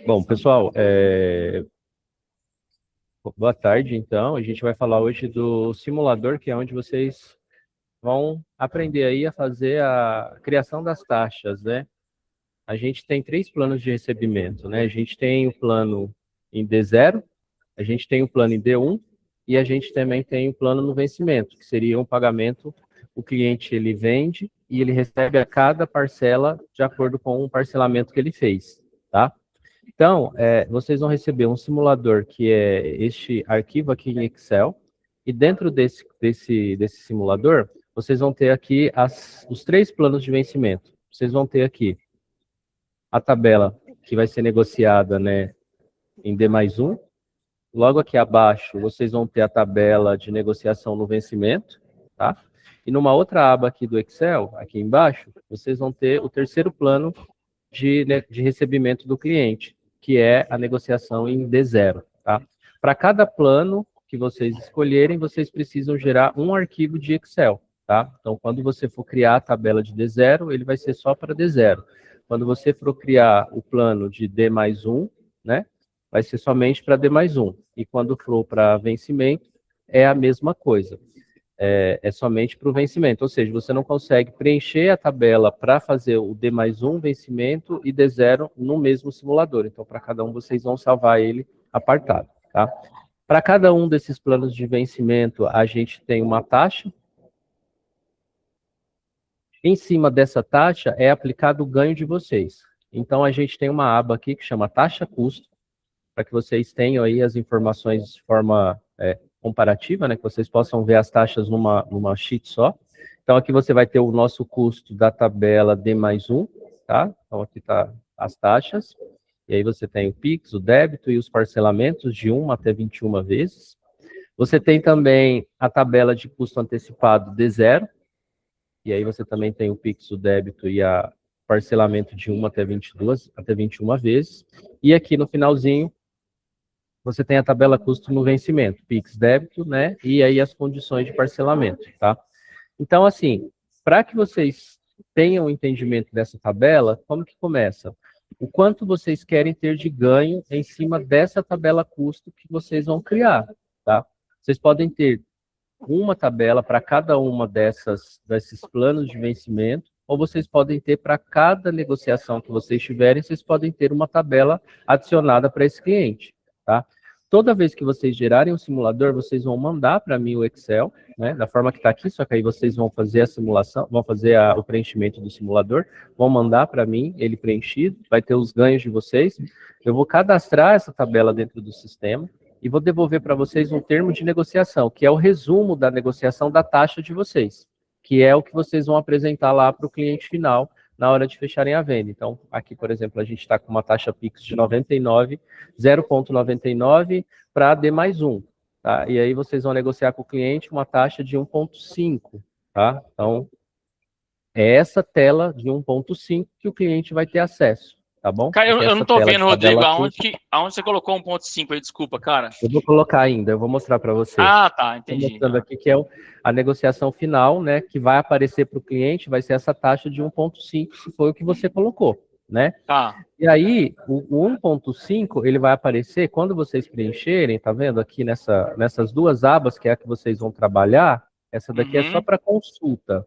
Bom, pessoal, boa tarde, então. A gente vai falar hoje do simulador, que é onde vocês vão aprender aí a fazer a criação das taxas, né? A gente tem três planos de recebimento, né? A gente tem o plano em D0, a gente tem o plano em D1 e a gente também tem o plano no vencimento, que seria um pagamento, o cliente ele vende e ele recebe a cada parcela de acordo com o parcelamento que ele fez, tá? Então, vocês vão receber um simulador que é este arquivo aqui em Excel, e dentro desse simulador, vocês vão ter aqui os três planos de vencimento. Vocês vão ter aqui a tabela que vai ser negociada, né, em D mais um. Logo aqui abaixo, vocês vão ter a tabela de negociação no vencimento, tá? E numa outra aba aqui do Excel, aqui embaixo, vocês vão ter o terceiro plano de recebimento do cliente, que é a negociação em D0, tá? Para cada plano que vocês escolherem, vocês precisam gerar um arquivo de Excel, tá? Então, quando você for criar a tabela de D0, ele vai ser só para D0. Quando você for criar o plano de D mais um, né, vai ser somente para D mais um. E quando for para vencimento, é a mesma coisa. É somente para o vencimento, ou seja, você não consegue preencher a tabela para fazer o D mais um vencimento e D0 no mesmo simulador. Então, para cada um, vocês vão salvar ele apartado, tá? Para cada um desses planos de vencimento, a gente tem uma taxa. Em cima dessa taxa é aplicado o ganho de vocês. Então, a gente tem uma aba aqui que chama taxa custo, para que vocês tenham aí as informações de forma comparativa, né, que vocês possam ver as taxas numa sheet só. Então, aqui você vai ter o nosso custo da tabela D mais um, tá? Então, aqui está as taxas. E aí você tem o PIX, o débito e os parcelamentos de 1 até 21 vezes. Você tem também a tabela de custo antecipado D0. E aí você também tem o PIX, o débito e a parcelamento de 1 até 22, até 21 vezes. E aqui no finalzinho, você tem a tabela custo no vencimento, PIX débito, né? E aí as condições de parcelamento, tá? Então, assim, para que vocês tenham um entendimento dessa tabela, como que começa? O quanto vocês querem ter de ganho em cima dessa tabela custo que vocês vão criar, tá? Vocês podem ter uma tabela para cada uma desses planos de vencimento, ou vocês podem ter para cada negociação que vocês tiverem, vocês podem ter uma tabela adicionada para esse cliente, tá? Toda vez que vocês gerarem um simulador, vocês vão mandar para mim o Excel, né, da forma que está aqui, só que aí vocês vão fazer a simulação, vão fazer o preenchimento do simulador, vão mandar para mim ele preenchido, vai ter os ganhos de vocês. Eu vou cadastrar essa tabela dentro do sistema e vou devolver para vocês um termo de negociação, que é o resumo da negociação da taxa de vocês, que é o que vocês vão apresentar lá para o cliente final na hora de fecharem a venda. Então, aqui, por exemplo, a gente está com uma taxa Pix de 99, 0,99 para D mais um, tá? E aí vocês vão negociar com o cliente uma taxa de 1,5, tá? Então, é essa tela de 1,5 que o cliente vai ter acesso, tá bom? Cara, eu Aqui é não essa tô tela de vendo, Rodrigo, tabela aonde, custo. aonde você colocou 1,5 aí, desculpa, cara. Eu vou colocar ainda, eu vou mostrar para você. Ah, tá, Estou entendi. mostrando aqui que é a negociação final, né, que vai aparecer para o cliente, vai ser essa taxa de 1,5, se foi o que você colocou, né? Tá. E aí, o 1,5, ele vai aparecer quando vocês preencherem, tá vendo aqui nessas duas abas, que é a que vocês vão trabalhar, essa daqui é só Uhum. para consulta.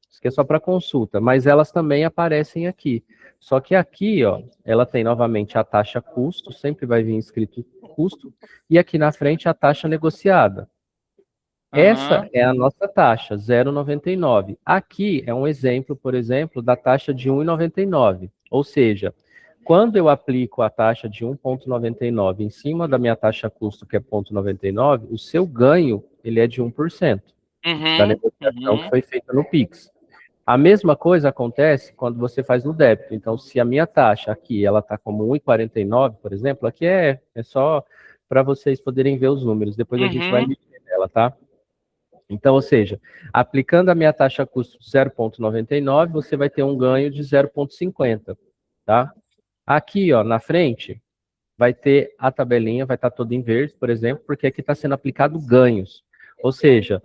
Isso aqui é só para consulta, mas elas também aparecem aqui. Só que aqui, ó, ela tem novamente a taxa custo, sempre vai vir escrito custo, e aqui na frente a taxa negociada. Aham. Essa é a nossa taxa, 0,99. Aqui é um exemplo, por exemplo, da taxa de 1,99. Ou seja, quando eu aplico a taxa de 1,99 em cima da minha taxa custo, que é 0,99, o seu ganho ele é de 1% da Uhum. negociação que Uhum. foi feita no Pix. A mesma coisa acontece quando você faz no débito. Então, se a minha taxa aqui ela está como 1,49, por exemplo, aqui é só para vocês poderem ver os números. Depois a gente vai Uhum. mexer nela, tá? Então, ou seja, aplicando a minha taxa custo de 0,99, você vai ter um ganho de 0,50, tá? Aqui, ó, na frente, vai ter a tabelinha, vai estar toda em verde, por exemplo, porque aqui está sendo aplicado ganhos. Ou seja,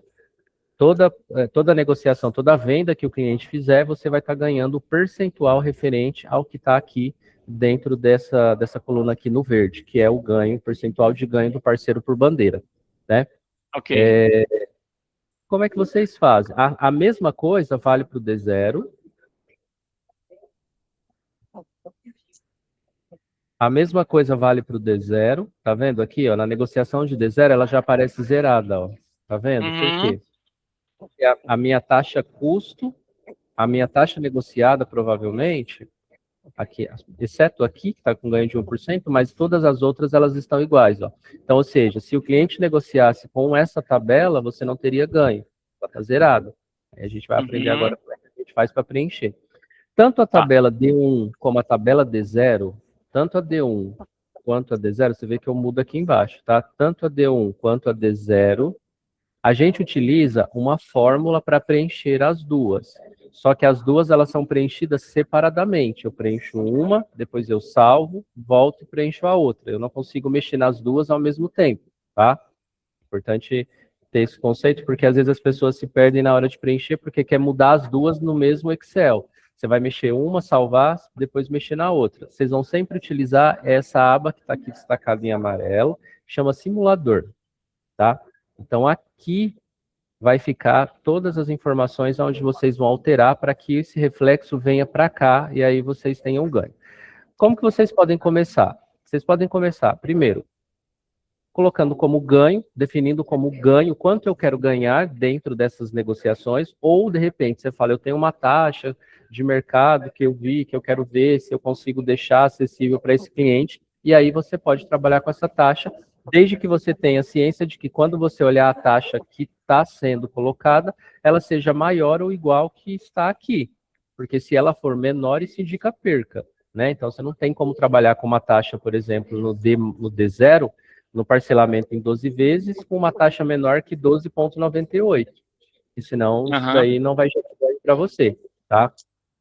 toda negociação, toda venda que o cliente fizer, você vai estar ganhando o percentual referente ao que está aqui dentro dessa coluna aqui no verde, que é o ganho, percentual de ganho do parceiro por bandeira, né? Ok. Como é que vocês fazem? A mesma coisa vale para o D0. A mesma coisa vale para o D0, tá vendo aqui, ó, na negociação de D0 ela já aparece zerada, ó. Tá vendo? Por Uhum. quê? Porque a minha taxa custo, a minha taxa negociada provavelmente, aqui, exceto aqui, que está com ganho de 1%, mas todas as outras elas estão iguais, ó. Então, ou seja, se o cliente negociasse com essa tabela, você não teria ganho, está zerado. Aí a gente vai aprender agora como é que a gente faz para preencher. Tanto a Tá. tabela D1 como a tabela D0, tanto a D1 quanto a D0, você vê que eu mudo aqui embaixo, tá? Tanto a D1 quanto a D0, a gente utiliza uma fórmula para preencher as duas. Só que as duas elas são preenchidas separadamente. Eu preencho uma, depois eu salvo, volto e preencho a outra. Eu não consigo mexer nas duas ao mesmo tempo, tá? Importante ter esse conceito, porque às vezes as pessoas se perdem na hora de preencher porque quer mudar as duas no mesmo Excel. Você vai mexer uma, salvar, depois mexer na outra. Vocês vão sempre utilizar essa aba que está aqui destacada em amarelo, que chama simulador, tá? Então aqui vai ficar todas as informações onde vocês vão alterar para que esse reflexo venha para cá e aí vocês tenham ganho. Como que vocês podem começar? Vocês podem começar, primeiro, colocando como ganho, definindo como ganho quanto eu quero ganhar dentro dessas negociações, ou de repente você fala, eu tenho uma taxa de mercado que eu vi, que eu quero ver se eu consigo deixar acessível para esse cliente, e aí você pode trabalhar com essa taxa, desde que você tenha ciência de que quando você olhar a taxa que está sendo colocada, ela seja maior ou igual que está aqui, porque se ela for menor, isso indica perca, né? Então você não tem como trabalhar com uma taxa, por exemplo, no D0, no parcelamento em 12 vezes, com uma taxa menor que 12,98. E senão, isso Uhum. daí não vai gerar ganho para você, tá?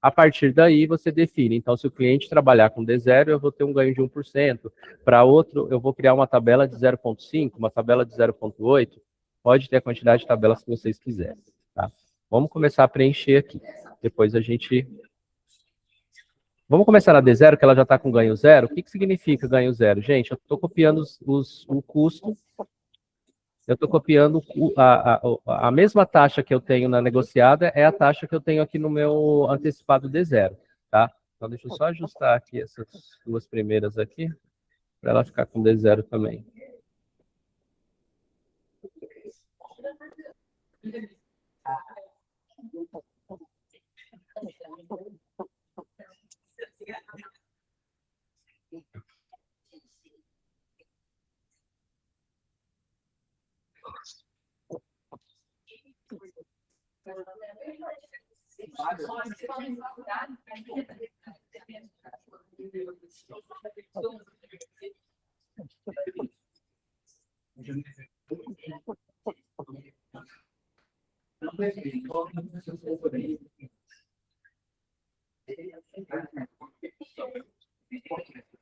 A partir daí, você define. Então, se o cliente trabalhar com D0, eu vou ter um ganho de 1%. Para outro, eu vou criar uma tabela de 0,5, uma tabela de 0,8. Pode ter a quantidade de tabelas que vocês quiserem, tá? Vamos começar a preencher aqui. Depois a gente... Vamos começar na D0, que ela já está com ganho zero. O que significa ganho zero? Gente, eu estou copiando o custo, eu estou copiando a mesma taxa que eu tenho na negociada, é a taxa que eu tenho aqui no meu antecipado D0, tá? Então, deixa eu só ajustar aqui essas duas primeiras aqui, para ela ficar com D0 também.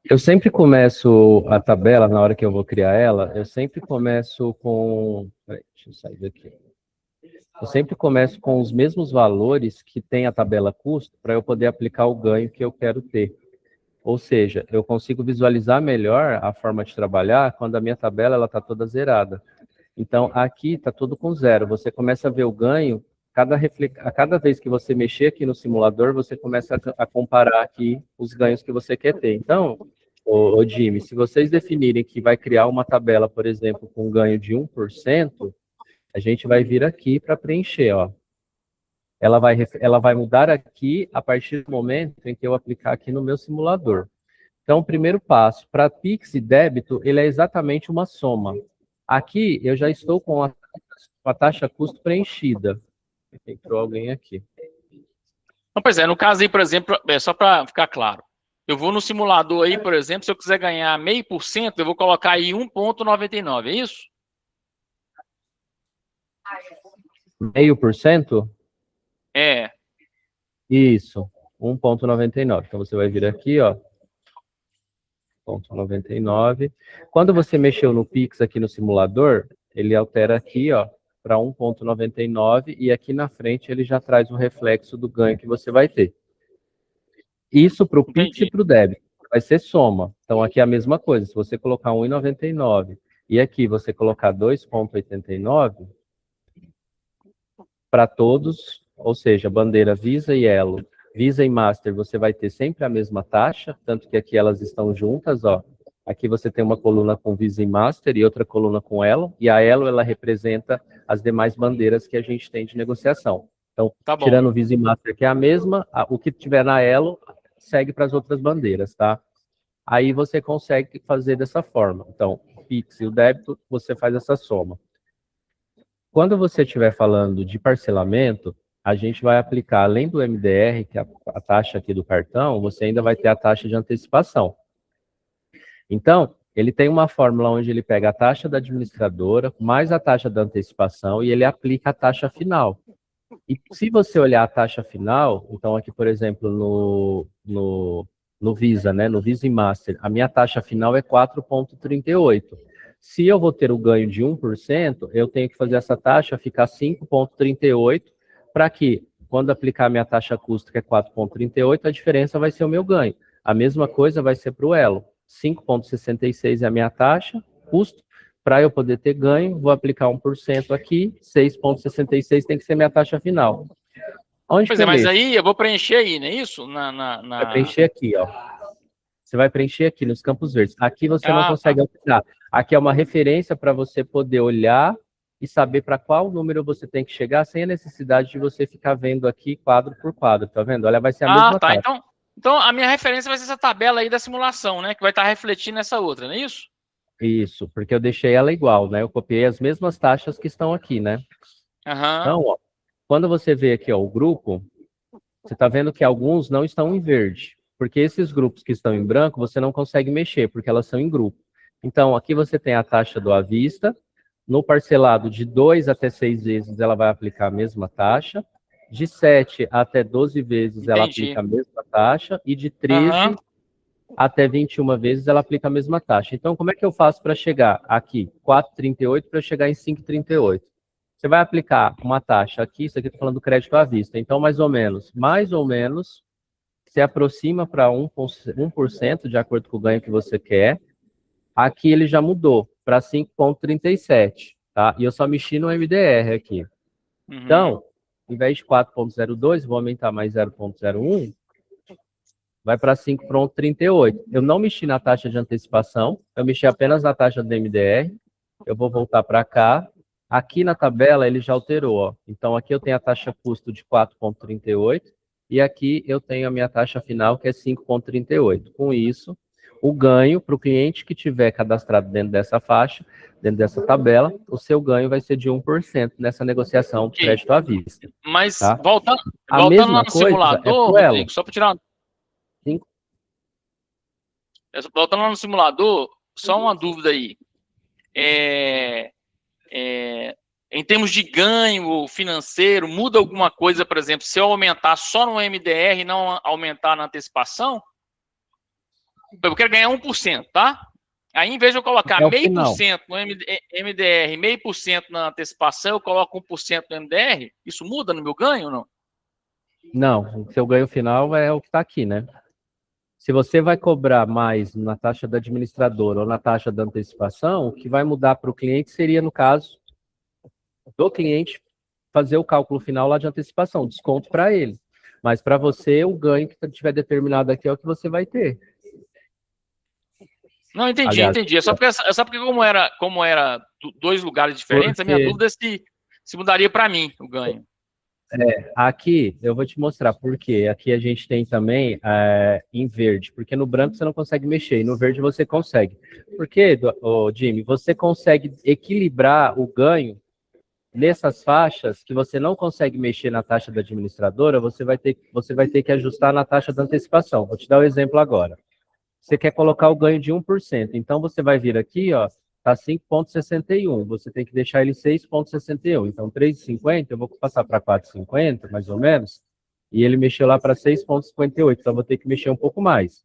Eu sempre começo a tabela, na hora que eu vou criar ela, eu sempre começo com... Peraí, deixa eu sair daqui. Eu sempre começo com os mesmos valores que tem a tabela custo, para eu poder aplicar o ganho que eu quero ter. Ou seja, eu consigo visualizar melhor a forma de trabalhar quando a minha tabela está toda zerada. Então, aqui está tudo com zero. Você começa a ver o ganho, a cada vez que você mexer aqui no simulador, você começa a comparar aqui os ganhos que você quer ter. Então, ô Jimmy, se vocês definirem que vai criar uma tabela, por exemplo, com ganho de 1%, a gente vai vir aqui para preencher, ó. Ela vai mudar aqui a partir do momento em que eu aplicar aqui no meu simulador. Então, o primeiro passo, para Pix e débito, ele é exatamente uma soma. Aqui, eu já estou com a taxa custo preenchida. Entrou alguém aqui. Não, pois é, no caso aí, por exemplo, só para ficar claro, eu vou no simulador aí, por exemplo, se eu quiser ganhar 0,5%, eu vou colocar aí 1,99, é isso? 0,5%? É. Isso, 1,99. Então, você vai vir aqui, ó, 0,99. Quando você mexeu no Pix aqui no simulador, ele altera aqui, ó, para 1,99 e aqui na frente ele já traz um reflexo do ganho que você vai ter. Isso para o Pix e Entendi. para o débito. vai ser soma. Então, aqui é a mesma coisa. Se você colocar 1,99 e aqui você colocar 2,89, para todos, ou seja, bandeira Visa e Elo, Visa e Master, você vai ter sempre a mesma taxa, tanto que aqui elas estão juntas, ó. Aqui você tem uma coluna com Visa e Master e outra coluna com Elo, e a Elo, ela representa as demais bandeiras que a gente tem de negociação. Então, Tá bom. tirando o Visa e Master, que é a mesma, o que tiver na Elo segue para as outras bandeiras, tá? Aí você consegue fazer dessa forma. Então, o Pix e o débito, você faz essa soma. Quando você estiver falando de parcelamento, a gente vai aplicar, além do MDR, que é a taxa aqui do cartão, você ainda vai ter a taxa de antecipação. Então, ele tem uma fórmula onde ele pega a taxa da administradora, mais a taxa da antecipação, e ele aplica a taxa final. E se você olhar a taxa final, então aqui, por exemplo, no Visa, né, no Visa e Master, a minha taxa final é 4,38. Se eu vou ter o ganho de 1%, eu tenho que fazer essa taxa ficar 5,38, para que, quando aplicar a minha taxa custo, que é 4,38, a diferença vai ser o meu ganho. A mesma coisa vai ser para o Elo. 5,66 é a minha taxa, custo. Para eu poder ter ganho, vou aplicar 1% aqui, 6,66 tem que ser minha taxa final. Onde Pois que é, eu mas mexo? aí eu vou preencher aí, não é isso? Vai preencher aqui, ó. Você vai preencher aqui nos campos verdes. Aqui você não Ah, tá. consegue alterar. Aqui é uma referência para você poder olhar e saber para qual número você tem que chegar, sem a necessidade de você ficar vendo aqui quadro por quadro, tá vendo? Olha, vai ser a Ah, mesma tá. taxa. Então a minha referência vai ser essa tabela aí da simulação, né? Que vai estar refletindo essa outra, não é isso? Isso, porque eu deixei ela igual, né? Eu copiei as mesmas taxas que estão aqui, né? Aham. Então, ó, quando você vê aqui, ó, o grupo, você está vendo que alguns não estão em verde, porque esses grupos que estão em branco, você não consegue mexer, porque elas são em grupo. Então, aqui você tem a taxa do à vista, no parcelado de 2 até 6 vezes, ela vai aplicar a mesma taxa, de 7 até 12 vezes, ela Entendi. aplica a mesma taxa, e de 13 Aham. até 21 vezes, ela aplica a mesma taxa. Então, como é que eu faço para chegar aqui? 4,38 para chegar em 5,38. Você vai aplicar uma taxa aqui, isso aqui eu estou falando do crédito à vista. Então, mais ou menos, se aproxima para 1%, de acordo com o ganho que você quer. Aqui ele já mudou para 5,37, tá? E eu só mexi no MDR aqui. Uhum. Então, em vez de 4,02, vou aumentar mais 0,01, vai para 5,38. Eu não mexi na taxa de antecipação, eu mexi apenas na taxa do MDR. Eu vou voltar para cá. Aqui na tabela ele já alterou, ó. Então aqui eu tenho a taxa custo de 4,38 e aqui eu tenho a minha taxa final que é 5,38. Com isso, o ganho para o cliente que tiver cadastrado dentro dessa faixa, dentro dessa tabela, o seu ganho vai ser de 1% nessa negociação do Ok. crédito à vista, Mas tá? A voltando lá mesma no coisa é simulador, para o Elo. Rodrigo, só para tirar. Cinco- Voltando lá no simulador, só uma dúvida aí. Em termos de ganho financeiro, muda alguma coisa, por exemplo, se eu aumentar só no MDR e não aumentar na antecipação? Eu quero ganhar 1%, tá? Aí, em vez de eu colocar É o final. 0,5% no MDR, 0,5% na antecipação, eu coloco 1% no MDR? Isso muda no meu ganho ou não? Não, o seu ganho final é o que está aqui, né? Se você vai cobrar mais na taxa da administradora ou na taxa da antecipação, o que vai mudar para o cliente seria, no caso, do cliente fazer o cálculo final lá de antecipação, desconto para ele. Mas para você, o ganho que estiver determinado aqui é o que você vai ter. Não, entendi, Aliás, entendi. É só porque como era dois lugares diferentes, a minha porque dúvida é se mudaria para mim o ganho. aqui eu vou te mostrar por quê. Aqui a gente tem também em verde, porque no branco você não consegue mexer, e no verde você consegue. Porque, Jimmy, você consegue equilibrar o ganho nessas faixas que você não consegue mexer na taxa da administradora, você vai ter que ajustar na taxa da antecipação. Vou te dar o exemplo agora. Você quer colocar o ganho de 1%, então você vai vir aqui, ó, tá 5,61, você tem que deixar ele 6,61. Então, 3,50, eu vou passar para 4,50, mais ou menos, e ele mexeu lá para 6,58, então eu vou ter que mexer um pouco mais.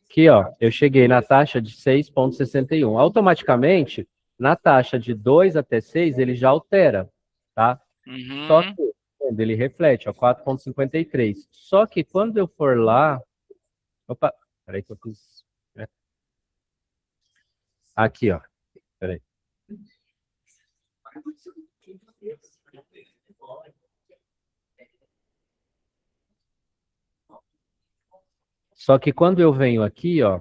Aqui, ó, eu cheguei na taxa de 6,61. Automaticamente, na taxa de 2 até 6, ele já altera, tá? Só que, Uhum. vendo? Ele reflete, ó, 4,53. Só que quando eu for lá... Opa, peraí que eu fiz... né? Aqui, ó. Peraí. Só que quando eu venho aqui, ó,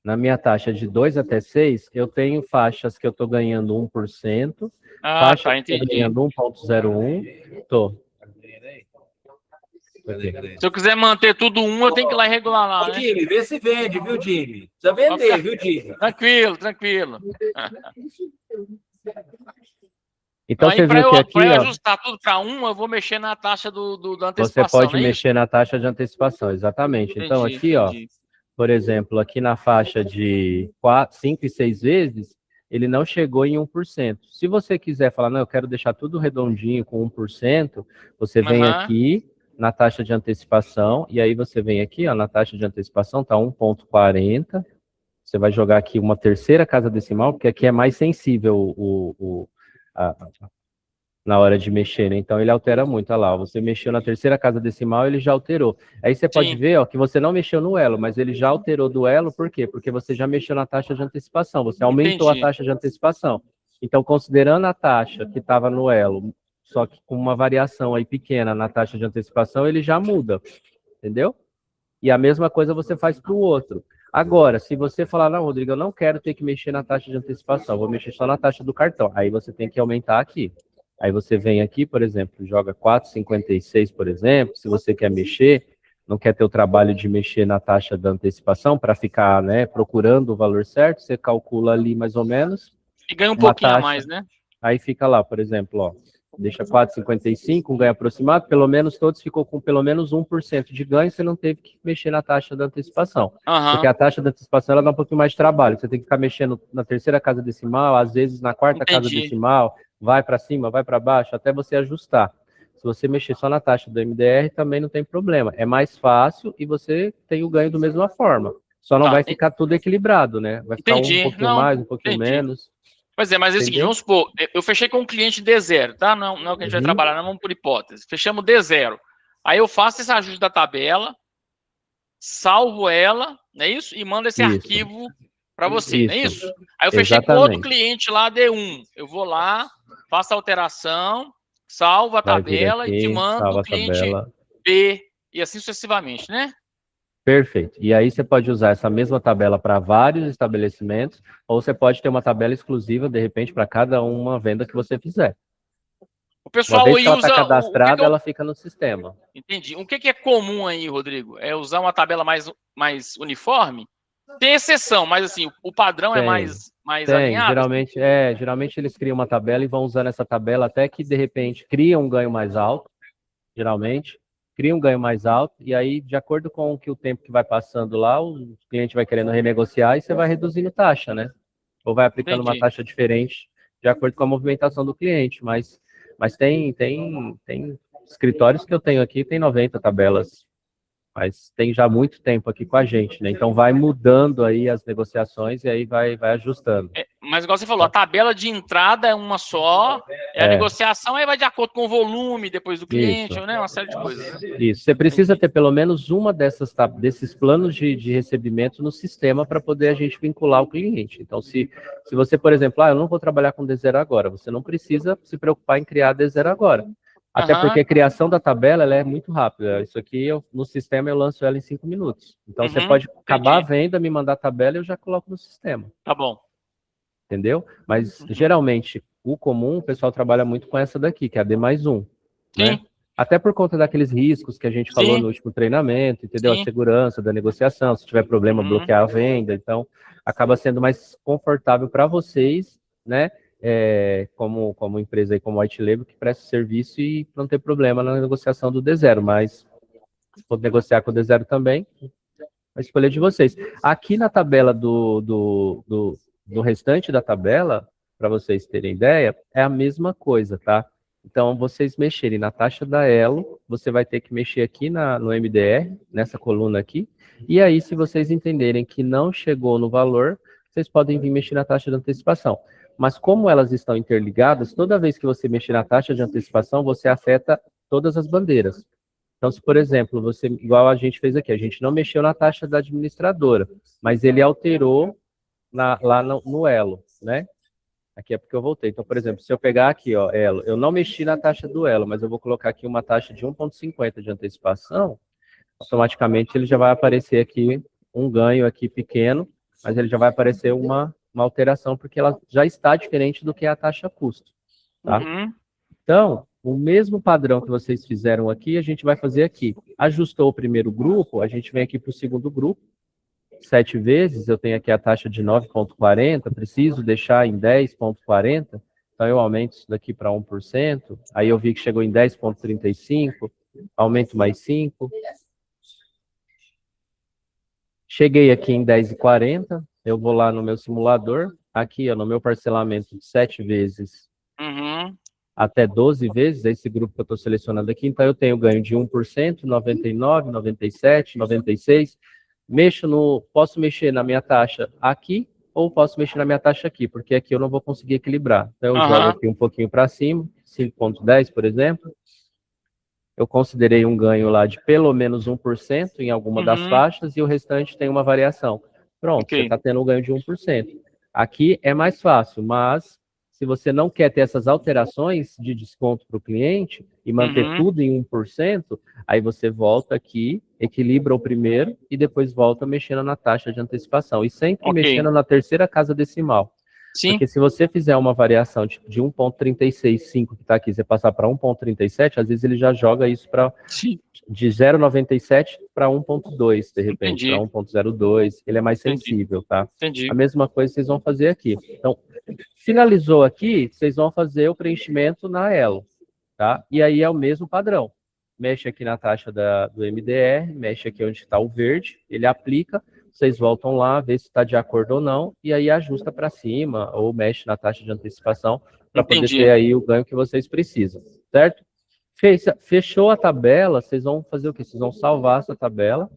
na minha taxa de 2 até 6, eu tenho faixas que eu estou ganhando 1%, faixa tá, que eu estou entendi. ganhando 1,01. Tô. Se eu quiser manter tudo eu tenho que ir lá e regular lá, né? Jimmy, vê se vende, viu, Jimmy? Precisa vender, viu, Jimmy? Tranquilo, tranquilo. Então Aí, você viu que aqui, para eu ó, ajustar tudo para eu vou mexer na taxa da você antecipação, pode não é isso? mexer na taxa de antecipação, exatamente. Então aqui, ó, por exemplo, aqui na faixa de 5 e 6 vezes, ele não chegou em 1%. Se você quiser falar, não, eu quero deixar tudo redondinho com 1%, você vem aqui na taxa de antecipação, e aí você vem aqui, ó, na taxa de antecipação, tá 1,40. Você vai jogar aqui uma terceira casa decimal, porque aqui é mais sensível na hora de mexer, né? Então ele altera muito, olha lá, você mexeu na terceira casa decimal, ele já alterou. Aí você pode ver, ó, que você não mexeu no elo, mas ele já alterou do elo, por quê? Porque você já mexeu na taxa de antecipação, você aumentou a taxa de antecipação. Então, considerando a taxa que estava no elo, só que com uma variação aí pequena na taxa de antecipação, ele já muda, entendeu? E a mesma coisa você faz para o outro. Agora, se você falar, não, Rodrigo, eu não quero ter que mexer na taxa de antecipação, vou mexer só na taxa do cartão. Aí você tem que aumentar aqui. Aí você vem aqui, por exemplo, joga 4,56, por exemplo, se você quer mexer, não quer ter o trabalho de mexer na taxa da antecipação para ficar, né, procurando o valor certo, você calcula ali mais ou menos. E ganha um pouquinho a mais, né? Aí fica lá, por exemplo, ó, deixa 4,55, um ganho aproximado, pelo menos todos ficou com pelo menos 1% de ganho, você não teve que mexer na taxa da antecipação. Porque a taxa da antecipação, ela dá um pouquinho mais de trabalho, você tem que ficar mexendo na terceira casa decimal, às vezes na quarta casa decimal, vai para cima, vai para baixo, até você ajustar. Se você mexer só na taxa do MDR, também não tem problema. É mais fácil e você tem o ganho da mesma forma. Só não vai ficar tudo equilibrado, né? Vai ficar um pouquinho mais, um pouquinho menos. Pois é, mas é o seguinte, vamos supor, eu fechei com um cliente D0, tá? Não é o que a gente vai trabalhar, não vamos por hipótese. Fechamos D0. Aí eu faço esse ajuste da tabela, salvo ela, não é isso? E mando esse arquivo para você, não é isso? Aí eu fechei com outro cliente lá, D1. Eu vou lá, faço a alteração, salvo a tabela e te mando o cliente B, e assim sucessivamente, né? Perfeito. E aí você pode usar essa mesma tabela para vários estabelecimentos, ou você pode ter uma tabela exclusiva, de repente, para cada uma venda que você fizer. O pessoal uma vez que ela usa... está cadastrada, ela fica no sistema. Entendi. O que é comum aí, Rodrigo? É usar uma tabela mais uniforme? Tem exceção, mas assim, o padrão é mais alinhado? Geralmente eles criam uma tabela e vão usando essa tabela até que, de repente, cria um ganho mais alto, geralmente. Cria um ganho mais alto, e aí, de acordo com o tempo que vai passando lá, o cliente vai querendo renegociar e você vai reduzindo taxa, né? Ou vai aplicando uma taxa diferente de acordo com a movimentação do cliente. Mas tem escritórios que eu tenho aqui, tem 90 tabelas, mas tem já muito tempo aqui com a gente, né? Então vai mudando aí as negociações e aí vai ajustando. Mas igual você falou, a tabela de entrada é uma só, a negociação aí vai de acordo com o volume depois do cliente, né? Uma série de coisas. Né? Isso, você precisa ter pelo menos uma desses planos de recebimento no sistema para poder a gente vincular o cliente. Então, se você, por exemplo, eu não vou trabalhar com D0 agora, você não precisa se preocupar em criar D0 agora. Até porque a criação da tabela ela é muito rápida. Isso aqui, no sistema, eu lanço ela em 5 minutos. Então, você pode acabar a venda, me mandar a tabela e eu já coloco no sistema. Tá bom. Entendeu? Mas, geralmente, o comum, o pessoal trabalha muito com essa daqui, que é a D+1. Né? Até por conta daqueles riscos que a gente falou no último treinamento, entendeu? A segurança da negociação, se tiver problema, bloquear a venda. Então, acaba sendo mais confortável para vocês, né? Como empresa aí, como White Label, que presta serviço e não ter problema na negociação do D0, mas se for negociar com o D0 também, vai escolher de vocês. Aqui na tabela do restante da tabela, para vocês terem ideia, é a mesma coisa, tá? Então, vocês mexerem na taxa da Elo, você vai ter que mexer aqui no MDR, nessa coluna aqui, e aí, se vocês entenderem que não chegou no valor, vocês podem vir mexer na taxa de antecipação. Mas como elas estão interligadas, toda vez que você mexer na taxa de antecipação, você afeta todas as bandeiras. Então, se, por exemplo, você, igual a gente fez aqui, a gente não mexeu na taxa da administradora, mas ele alterou lá no elo, né? Aqui é porque eu voltei. Então, por exemplo, se eu pegar aqui, ó, elo, eu não mexi na taxa do elo, mas eu vou colocar aqui uma taxa de 1,50 de antecipação, automaticamente ele já vai aparecer aqui um ganho aqui pequeno, mas ele já vai aparecer uma alteração, porque ela já está diferente do que é a taxa custo, tá? Uhum. Então, o mesmo padrão que vocês fizeram aqui, a gente vai fazer aqui. Ajustou o primeiro grupo, a gente vem aqui para o segundo grupo, 7 vezes, eu tenho aqui a taxa de 9,40, preciso deixar em 10,40, então eu aumento isso daqui para 1%, aí eu vi que chegou em 10,35, aumento mais 5. Cheguei aqui em 10,40, eu vou lá no meu simulador, aqui ó, no meu parcelamento de 7 vezes até 12 vezes, esse grupo que eu estou selecionando aqui, então eu tenho ganho de 1%, 99, 97, 96, posso mexer na minha taxa aqui, ou posso mexer na minha taxa aqui, porque aqui eu não vou conseguir equilibrar. Então eu jogo aqui um pouquinho para cima, 5,10, por exemplo. Eu considerei um ganho lá de pelo menos 1% em alguma das faixas, e o restante tem uma variação. Pronto, você está tendo um ganho de 1%. Aqui é mais fácil, mas se você não quer ter essas alterações de desconto para o cliente e manter tudo em 1%, aí você volta aqui, equilibra o primeiro e depois volta mexendo na taxa de antecipação. E sempre mexendo na terceira casa decimal. Sim. Porque se você fizer uma variação de 1,365 que está aqui, você passar para 1,37, às vezes ele já joga isso para de 0,97 para 1,2, de repente, para 1,02. Ele é mais sensível, tá? Entendi. A mesma coisa vocês vão fazer aqui. Então, finalizou aqui, vocês vão fazer o preenchimento na elo, tá? E aí é o mesmo padrão. Mexe aqui na taxa do MDR, mexe aqui onde está o verde, ele aplica, vocês voltam lá, vê se está de acordo ou não, e aí ajusta para cima, ou mexe na taxa de antecipação, para poder ter aí o ganho que vocês precisam, certo? Fechou a tabela, vocês vão fazer o quê? Vocês vão salvar essa tabela,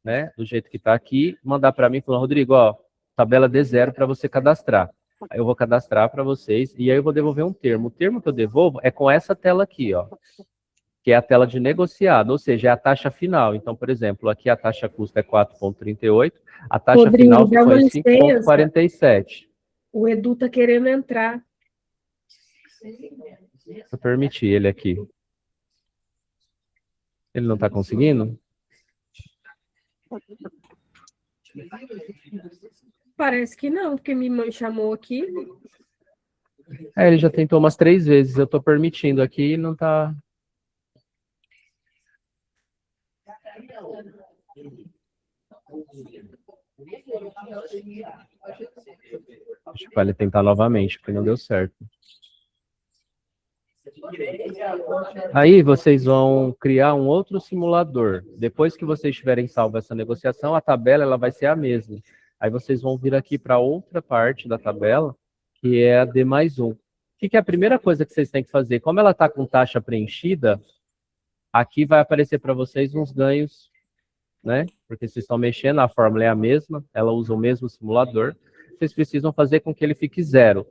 né, do jeito que está aqui, mandar para mim, falando, Rodrigo, ó, tabela D0 para você cadastrar. Aí eu vou cadastrar para vocês, e aí eu vou devolver um termo. O termo que eu devolvo é com essa tela aqui, ó, que é a tela de negociado, ou seja, é a taxa final. Então, por exemplo, aqui a taxa custo é 4,38, a taxa Rodrigo, final foi 5,47. O Edu tá querendo entrar. Eu permiti ele aqui. Ele não está conseguindo? Parece que não, porque me chamou aqui. Ele já tentou umas 3 vezes, eu estou permitindo aqui e não está... Deixa eu ele tentar novamente, porque não deu certo. Aí vocês vão criar um outro simulador. Depois que vocês tiverem salvo essa negociação, a tabela ela vai ser a mesma. Aí vocês vão vir aqui para outra parte da tabela, que é a D+1. O que é a primeira coisa que vocês têm que fazer? Como ela está com taxa preenchida, aqui vai aparecer para vocês uns ganhos, né? Porque vocês estão mexendo, a fórmula é a mesma, ela usa o mesmo simulador. Vocês precisam fazer com que ele fique 0.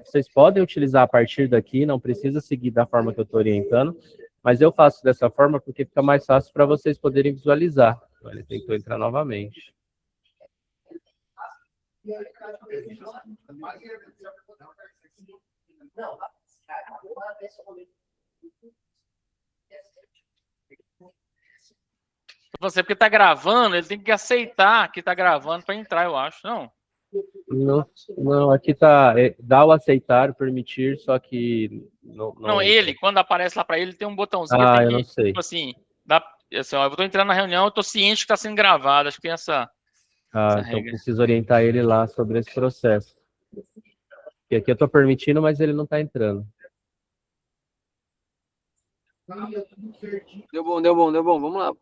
Vocês podem utilizar a partir daqui, não precisa seguir da forma que eu estou orientando, mas eu faço dessa forma porque fica mais fácil para vocês poderem visualizar. Então, ele tentou entrar novamente. Você, porque tá gravando, ele tem que aceitar que tá gravando para entrar, eu acho, não? Não, aqui tá, dá o aceitar, permitir, só que... Não, ele, quando aparece lá para ele, tem um botãozinho. Eu não sei. Tipo assim, assim, ó, eu tô entrando na reunião, eu tô ciente que está sendo gravado, acho que tem essa então regra. preciso orientar ele lá sobre esse processo. Porque aqui eu tô permitindo, mas ele não tá entrando. Deu bom, vamos lá.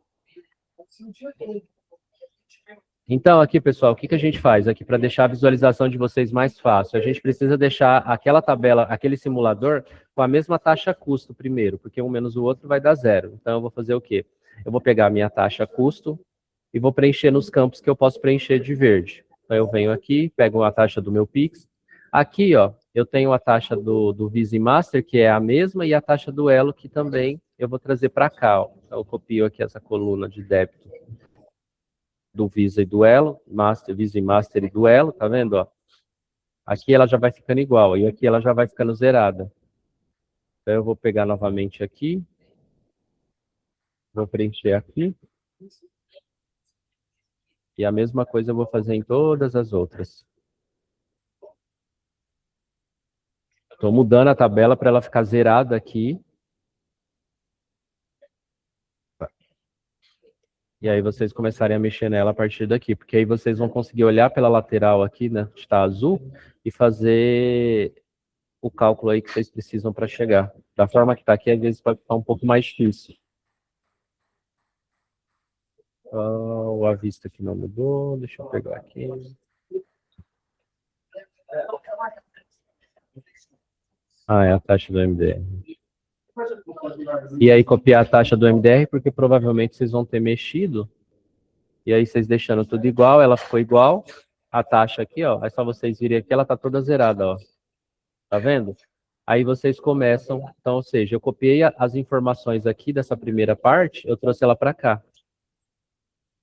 Então, aqui, pessoal, o que a gente faz aqui para deixar a visualização de vocês mais fácil? A gente precisa deixar aquela tabela, aquele simulador, com a mesma taxa custo primeiro, porque um menos o outro vai dar 0. Então, eu vou fazer o quê? Eu vou pegar a minha taxa custo e vou preencher nos campos que eu posso preencher de verde. Então, eu venho aqui, pego a taxa do meu Pix, Aqui, ó, eu tenho a taxa do Visa e Master, que é a mesma, e a taxa do Elo, que também eu vou trazer para cá, ó. Então, eu copio aqui essa coluna de débito do Visa e do Elo, Master, Visa e Master e do Elo, tá vendo, ó? Aqui ela já vai ficando igual, e aqui ela já vai ficando zerada. Então, eu vou pegar novamente aqui, vou preencher aqui, e a mesma coisa eu vou fazer em todas as outras. Estou mudando a tabela para ela ficar zerada aqui. E aí vocês começarem a mexer nela a partir daqui, porque aí vocês vão conseguir olhar pela lateral aqui, né, que está azul, e fazer o cálculo aí que vocês precisam para chegar. Da forma que está aqui, às vezes pode ficar um pouco mais difícil. Oh, a vista aqui não mudou, deixa eu pegar aqui. Ah, é a taxa do MDR. E aí copiar a taxa do MDR, porque provavelmente vocês vão ter mexido. E aí vocês deixando tudo igual, ela ficou igual. A taxa aqui, ó, é só vocês virem aqui, ela tá toda zerada, ó. Tá vendo? Aí vocês começam, então, ou seja, eu copiei as informações aqui dessa primeira parte, eu trouxe ela para cá.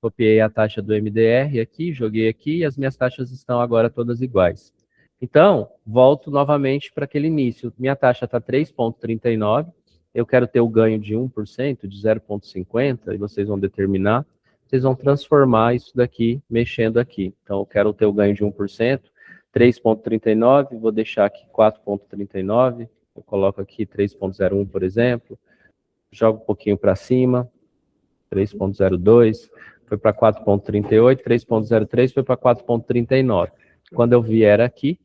Copiei a taxa do MDR aqui, joguei aqui, e as minhas taxas estão agora todas iguais. Então, volto novamente para aquele início. Minha taxa está 3,39, eu quero ter o ganho de 1%, de 0,50, e vocês vão determinar. Vocês vão transformar isso daqui, mexendo aqui. Então, eu quero ter o ganho de 1%, 3,39, vou deixar aqui 4,39, eu coloco aqui 3,01, por exemplo, jogo um pouquinho para cima, 3,02, foi para 4,38, 3,03 foi para 4,39. Quando eu vier aqui,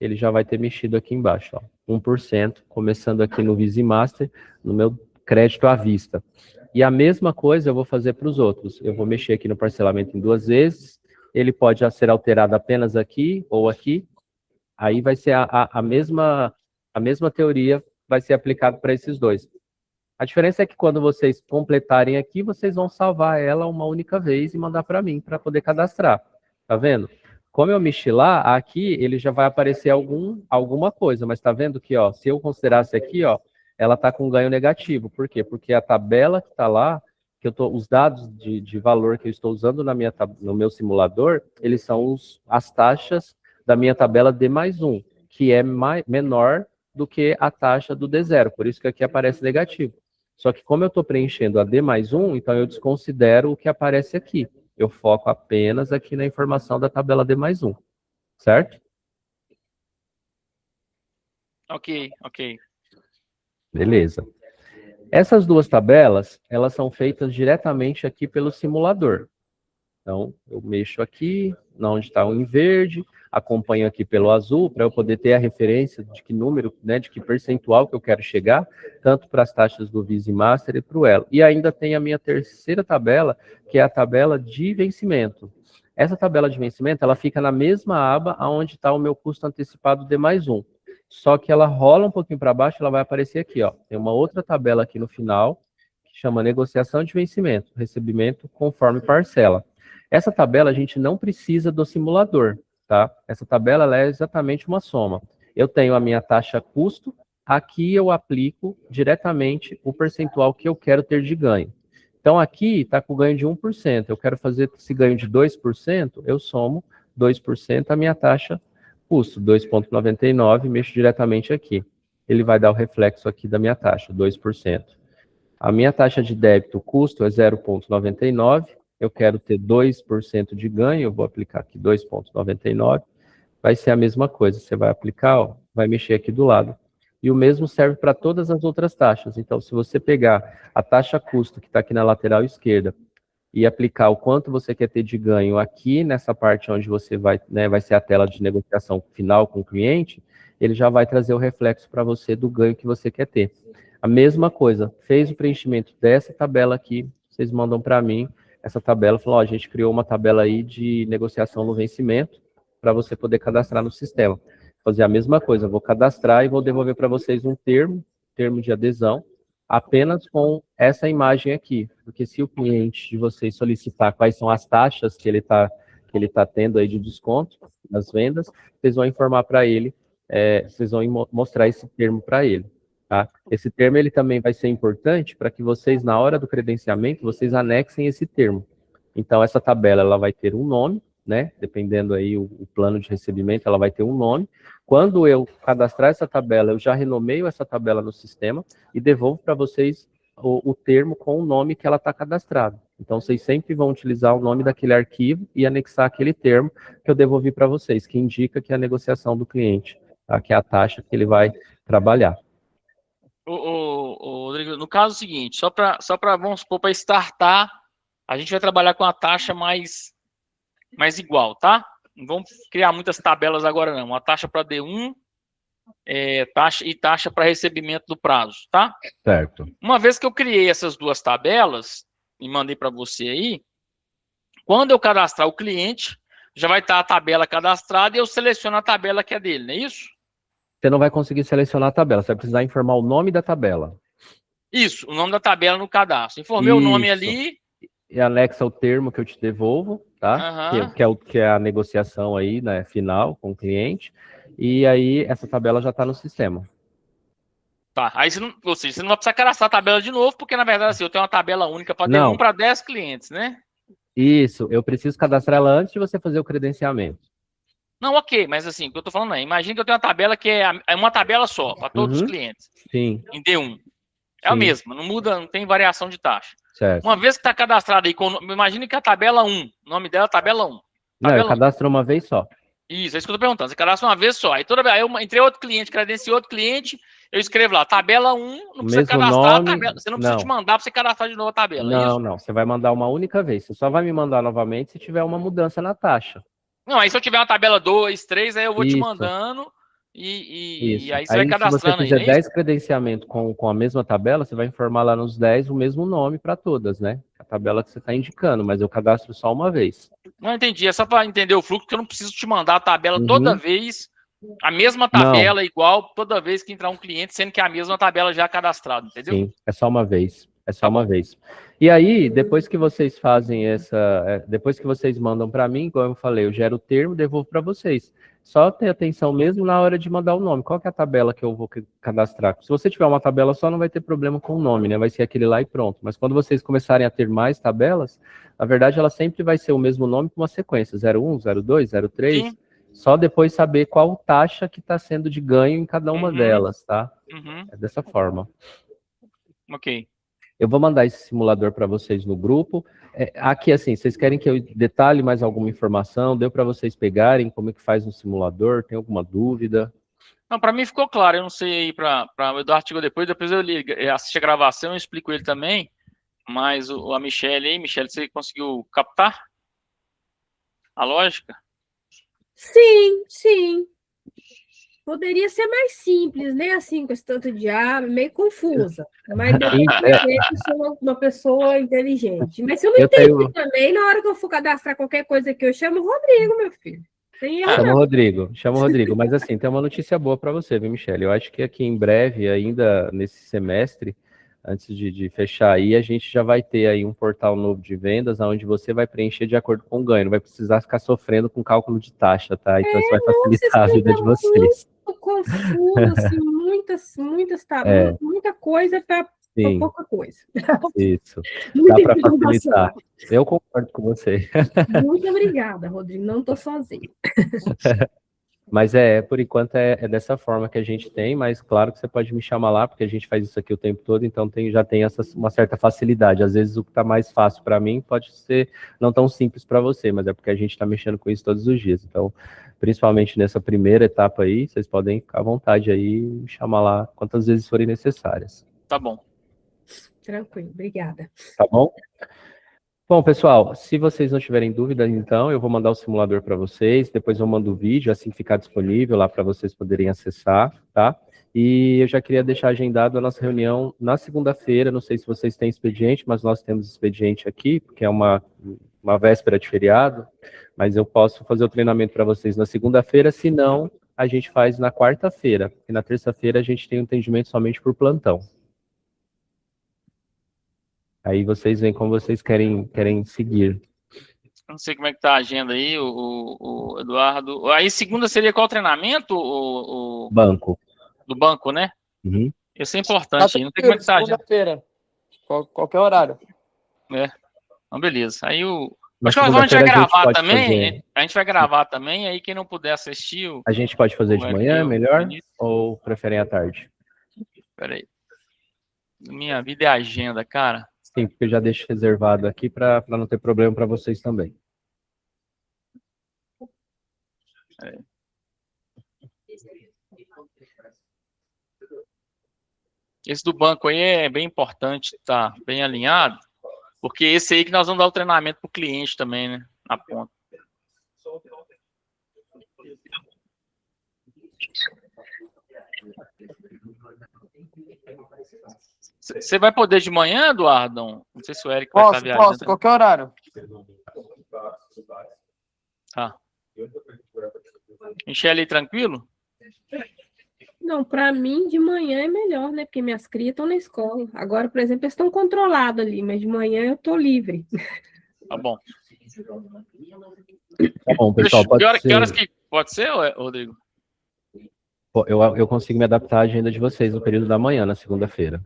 ele já vai ter mexido aqui embaixo, ó, 1%, começando aqui no Visa e Master, no meu crédito à vista. E a mesma coisa eu vou fazer para os outros. Eu vou mexer aqui no parcelamento em 2 vezes, ele pode ser alterado apenas aqui ou aqui, aí vai ser a mesma teoria vai ser aplicada para esses dois. A diferença é que quando vocês completarem aqui, vocês vão salvar ela uma única vez e mandar para mim, para poder cadastrar. Tá vendo? Como eu mexi lá, aqui ele já vai aparecer alguma coisa, mas tá vendo que, ó, se eu considerasse aqui, ó, ela tá com ganho negativo. Por quê? Porque a tabela que tá lá, que eu tô, os dados de valor que eu estou usando no meu simulador, eles são as taxas da minha tabela D+1, que é menor do que a taxa do D0, por isso que aqui aparece negativo. Só que como eu estou preenchendo a D+1, então eu desconsidero o que aparece aqui. Eu foco apenas aqui na informação da tabela D+1, certo? Ok, ok. Beleza. Essas duas tabelas, elas são feitas diretamente aqui pelo simulador. Então, eu mexo aqui, onde está o em verde, acompanho aqui pelo azul, para eu poder ter a referência de que número, né, de que percentual que eu quero chegar, tanto para as taxas do Visa e Master e para o Elo. E ainda tem a minha terceira tabela, que é a tabela de vencimento. Essa tabela de vencimento, ela fica na mesma aba onde está o meu custo antecipado D+1. Só que ela rola um pouquinho para baixo, ela vai aparecer aqui, ó. Tem uma outra tabela aqui no final, que chama negociação de vencimento, recebimento conforme parcela. Essa tabela a gente não precisa do simulador, tá? Essa tabela ela é exatamente uma soma. Eu tenho a minha taxa custo, aqui eu aplico diretamente o percentual que eu quero ter de ganho. Então aqui está com ganho de 1%, eu quero fazer esse ganho de 2%, eu somo 2% a minha taxa custo, 2,99, mexo diretamente aqui. Ele vai dar o reflexo aqui da minha taxa, 2%. A minha taxa de débito custo é 0,99, eu quero ter 2% de ganho, eu vou aplicar aqui 2,99, vai ser a mesma coisa, você vai aplicar, ó, vai mexer aqui do lado. E o mesmo serve para todas as outras taxas. Então, se você pegar a taxa custo que está aqui na lateral esquerda e aplicar o quanto você quer ter de ganho aqui nessa parte onde você vai, né, vai ser a tela de negociação final com o cliente, ele já vai trazer o reflexo para você do ganho que você quer ter. A mesma coisa, fez o preenchimento dessa tabela aqui, vocês mandam para mim essa tabela, falou, ó, a gente criou uma tabela aí de negociação no vencimento para você poder cadastrar no sistema. Fazer a mesma coisa, vou cadastrar e vou devolver para vocês um termo de adesão, apenas com essa imagem aqui, porque se o cliente de vocês solicitar quais são as taxas que ele tá tendo aí de desconto, das vendas, vocês vão informar para ele, vocês vão mostrar esse termo para ele. Tá? Esse termo ele também vai ser importante para que vocês, na hora do credenciamento, vocês anexem esse termo. Então, essa tabela ela vai ter um nome, né? Dependendo aí o plano de recebimento, ela vai ter um nome. Quando eu cadastrar essa tabela, eu já renomeio essa tabela no sistema e devolvo para vocês o termo com o nome que ela está cadastrada. Então, vocês sempre vão utilizar o nome daquele arquivo e anexar aquele termo que eu devolvi para vocês, que indica que é a negociação do cliente, tá? Que é a taxa que ele vai trabalhar. Rodrigo, no caso seguinte, só para vamos supor, para startar, a gente vai trabalhar com a taxa mais igual, tá? Não vamos criar muitas tabelas agora, não. Uma taxa para D1, taxa para recebimento do prazo, tá? Certo. Uma vez que eu criei essas duas tabelas e mandei para você aí, quando eu cadastrar o cliente, já vai estar a tabela cadastrada e eu seleciono a tabela que é dele, não é isso? Você não vai conseguir selecionar a tabela, você vai precisar informar o nome da tabela. Isso, o nome da tabela no cadastro. Informei o nome ali. E anexa o termo que eu te devolvo, tá? Que é a negociação aí, né, final com o cliente. E aí, essa tabela já está no sistema. Tá, aí você não vai precisar cadastrar a tabela de novo, porque na verdade assim, eu tenho uma tabela única para D1 para 10 clientes, né? Isso, eu preciso cadastrar ela antes de você fazer o credenciamento. Não, ok, mas assim, o que eu tô falando é, imagina que eu tenho uma tabela que é uma tabela só, para todos os clientes. Sim. Em D1. É a mesma, não muda, não tem variação de taxa. Certo. Uma vez que está cadastrado aí, imagine que a tabela 1, o nome dela é tabela 1. Não, eu cadastro uma vez só. Isso, é isso que eu tô perguntando. Você cadastra uma vez só. Aí aí eu entrei outro cliente, credenciei outro cliente, eu escrevo lá, tabela 1, não precisa cadastrar a tabela. Você não precisa te mandar para você cadastrar de novo a tabela. Não, você vai mandar uma única vez. Você só vai me mandar novamente se tiver uma mudança na taxa. Não, aí se eu tiver uma tabela 2, 3, aí eu vou te mandando e aí você vai cadastrando. Se você fizer 10 credenciamentos com a mesma tabela, você vai informar lá nos 10 o mesmo nome para todas, né? A tabela que você está indicando, mas eu cadastro só uma vez. Não entendi, é só para entender o fluxo, porque eu não preciso te mandar a tabela toda vez, a mesma tabela igual toda vez que entrar um cliente, sendo que é a mesma tabela já cadastrada, entendeu? Sim, é só uma vez. É só uma vez. E aí, depois que vocês fazem depois que vocês mandam para mim, igual eu falei, eu gero o termo, devolvo para vocês. Só ter atenção mesmo na hora de mandar o nome. Qual que é a tabela que eu vou cadastrar? Se você tiver uma tabela só, não vai ter problema com o nome, né? Vai ser aquele lá e pronto. Mas quando vocês começarem a ter mais tabelas, na verdade, ela sempre vai ser o mesmo nome com uma sequência, 01, 02, 03. Sim. Só depois saber qual taxa que está sendo de ganho em cada uma delas, tá? É dessa forma. Ok. Eu vou mandar esse simulador para vocês no grupo. Aqui, assim, vocês querem que eu detalhe mais alguma informação? Deu para vocês pegarem como é que faz um simulador? Tem alguma dúvida? Não, para mim ficou claro. Eu não sei aí para o Eduardo chegou depois eu assisti a gravação, eu explico ele também. Mas a Michelle aí, Michelle, você conseguiu captar a lógica? Sim, sim. Poderia ser mais simples, nem assim, com esse tanto de aba, meio confusa. Mas eu sou uma pessoa inteligente. Mas se eu não entendi também, na hora que eu for cadastrar qualquer coisa aqui, eu chamo o Rodrigo, meu filho. Chama o Rodrigo. Mas assim, tem uma notícia boa para você, viu, Michele? Eu acho que aqui em breve, ainda nesse semestre, antes de fechar aí, a gente já vai ter aí um portal novo de vendas, onde você vai preencher de acordo com o ganho, não vai precisar ficar sofrendo com cálculo de taxa, tá? Então isso vai facilitar a vida de vocês. Confuso, assim, muitas tabelas, muita coisa para pouca coisa. Isso, dá para facilitar. Eu concordo com você. Muito obrigada, Rodrigo, não estou sozinho. Mas por enquanto é dessa forma que a gente tem, mas claro que você pode me chamar lá, porque a gente faz isso aqui o tempo todo, então já tem uma certa facilidade. Às vezes o que está mais fácil para mim pode ser não tão simples para você, mas é porque a gente está mexendo com isso todos os dias. Então, principalmente nessa primeira etapa aí, vocês podem ficar à vontade aí e me chamar lá quantas vezes forem necessárias. Tá bom. Tranquilo, obrigada. Tá bom? Bom, pessoal, se vocês não tiverem dúvida, então, eu vou mandar o simulador para vocês, depois eu mando o vídeo, assim que ficar disponível lá para vocês poderem acessar, tá? E eu já queria deixar agendado a nossa reunião na segunda-feira, não sei se vocês têm expediente, mas nós temos expediente aqui, porque é uma véspera de feriado, mas eu posso fazer o treinamento para vocês na segunda-feira, se não, a gente faz na quarta-feira, porque na terça-feira a gente tem um atendimento somente por plantão. Aí vocês veem como vocês querem seguir. Não sei como é que tá a agenda aí, o Eduardo. Aí segunda seria qual treinamento? Banco. Do banco, né? Uhum. Isso é importante. Não sei como é que tá a agenda. Segunda-feira. Qualquer horário. Então, beleza. Aí Na Acho que a gente vai segunda-feira a gente gravar pode também. fazer. A gente vai gravar também. Aí quem não puder assistir. A gente pode fazer de manhã, melhor? Ou preferem à tarde? Peraí. Minha vida é agenda, cara. Sim, porque eu já deixo reservado aqui para não ter problema para vocês também. Esse do banco aí é bem importante, tá bem alinhado, porque esse aí que nós vamos dar o treinamento para o cliente também, né? Na ponta. Você vai poder de manhã, Eduardo? Não sei se o Eric vai estar viajando. Posso, qualquer horário. Tá. Michele, tranquilo? Não, para mim de manhã é melhor, né? Porque minhas crias estão na escola. Agora, por exemplo, eles estão controlados ali, mas de manhã eu estou livre. Tá bom. Tá bom, pessoal, pode ser. Que horas que pode ser, Rodrigo? Eu consigo me adaptar à agenda de vocês no período da manhã, na segunda-feira.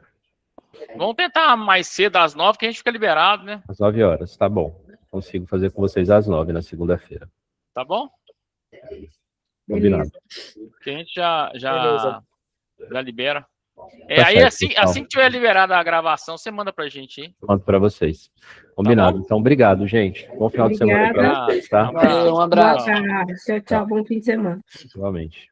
Vamos tentar mais cedo, às 9, que a gente fica liberado, né? Às 9 horas, tá bom. Consigo fazer com vocês às 9 na segunda-feira. Tá bom? Combinado. Que a gente já libera. Tá Aí, certo, assim que tiver liberado a gravação, você manda pra gente aí. Mando para vocês. Combinado. Tá então, obrigado, gente. Bom final de semana para vocês, tá? Valeu, um abraço. Tchau, tchau. Bom fim de semana. Igualmente.